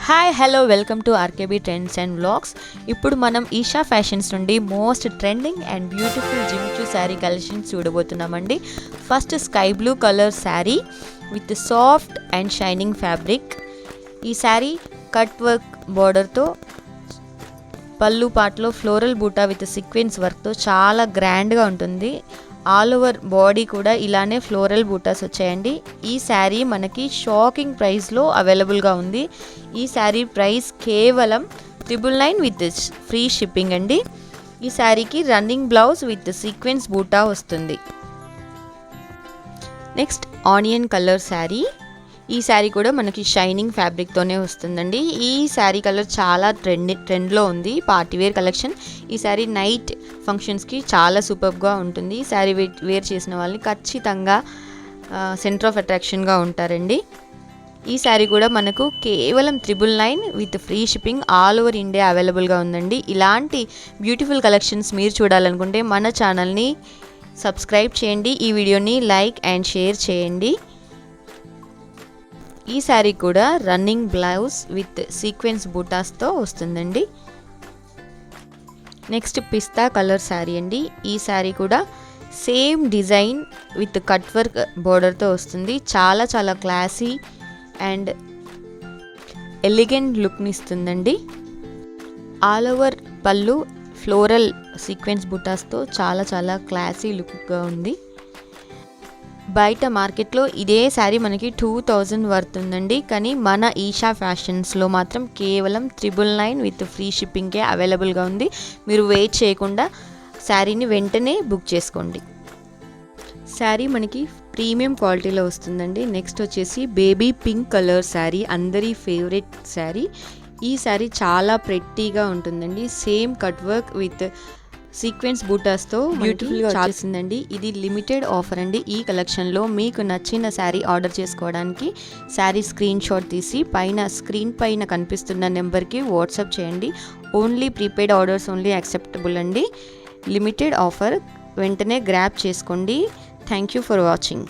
Hi hello welcome to RKB trends and vlogs. ఇప్పుడు మనం Esha Fashions నుండి మోస్ట్ ట్రెండింగ్ అండ్ బ్యూటిఫుల్ జిమ్చూ sari collections చూడబోతున్నామండి. First sky blue colour sari with soft and shining fabric. ఈ sari cut work బార్డర్తో పళ్ళు పాటలో ఫ్లోరల్ బూటా విత్ సీక్వెన్స్ వర్క్తో చాలా గ్రాండ్గా ఉంటుంది. ఆల్ ఓవర్ బాడీ కూడా ఇలానే ఫ్లోరల్ బూటాస్ వచ్చాయండి. ఈ శారీ మనకి షాకింగ్ ప్రైస్లో అవైలబుల్గా ఉంది. ఈ శారీ ప్రైస్ కేవలం 999 విత్ ఫ్రీ షిప్పింగ్ అండి. ఈ శారీకి రన్నింగ్ బ్లౌజ్ విత్ సీక్వెన్స్ బూటా వస్తుంది. Next onion colour sari. ఈ శారీ కూడా మనకి షైనింగ్ ఫ్యాబ్రిక్తోనే వస్తుందండి. ఈ శారీ కలర్ చాలా ట్రెండ్లో ఉంది, పార్టీవేర్ కలెక్షన్. ఈ శారీ నైట్ ఫంక్షన్స్కి చాలా సూపర్గా ఉంటుంది. ఈ శారీ వేర్ చేసిన వాళ్ళని ఖచ్చితంగా సెంటర్ ఆఫ్ అట్రాక్షన్గా ఉంటారండి. ఈ శారీ కూడా మనకు కేవలం 999 with free shipping all over India అవైలబుల్గా ఉందండి. ఇలాంటి బ్యూటిఫుల్ కలెక్షన్స్ మీరు చూడాలనుకుంటే మన ఛానల్ని సబ్స్క్రైబ్ చేయండి, ఈ వీడియోని లైక్ అండ్ షేర్ చేయండి. ఈ శారీ కూడా రన్నింగ్ బ్లౌజ్ విత్ సీక్వెన్స్ బూటాస్తో వస్తుందండి. నెక్స్ట్ పిస్తా కలర్ శారీ అండి. ఈ శారీ కూడా same design with cut work బోర్డర్తో వస్తుంది. చాలా చాలా క్లాసీ అండ్ ఎలిగెంట్ లుక్ని ఇస్తుందండి. ఆల్ ఓవర్ పళ్ళు ఫ్లోరల్ సీక్వెన్స్ బూటాస్తో చాలా చాలా క్లాసీ లుక్గా ఉంది. బయట మార్కెట్లో ఇదే శారీ మనకి 2000 వర్త్ ఉందండి, కానీ మన ఈషా ఫ్యాషన్స్లో మాత్రం కేవలం 999 విత్ ఫ్రీ షిప్పింగ్కే అవైలబుల్గా ఉంది. మీరు వెయిట్ చేయకుండా శారీని వెంటనే బుక్ చేసుకోండి. శారీ మనకి ప్రీమియం క్వాలిటీలో వస్తుందండి. నెక్స్ట్ వచ్చేసి బేబీ పింక్ కలర్ శారీ, అందరి ఫేవరెట్ శారీ. ఈ శారీ చాలా ప్రెట్టీగా ఉంటుందండి. Same cut work with sequence బూటాస్తో బ్యూటిఫుల్గా వచ్చేసిందండి. ఇది లిమిటెడ్ ఆఫర్ అండి. ఈ కలెక్షన్లో మీకు నచ్చిన శారీ ఆర్డర్ చేసుకోవడానికి శారీ స్క్రీన్ షాట్ తీసి స్క్రీన్ పైన కనిపిస్తున్న నెంబర్కి వాట్సాప్ చేయండి. Only prepaid orders only acceptable అండి. లిమిటెడ్ ఆఫర్, వెంటనే గ్రాబ్ చేసుకోండి. Thank you for watching.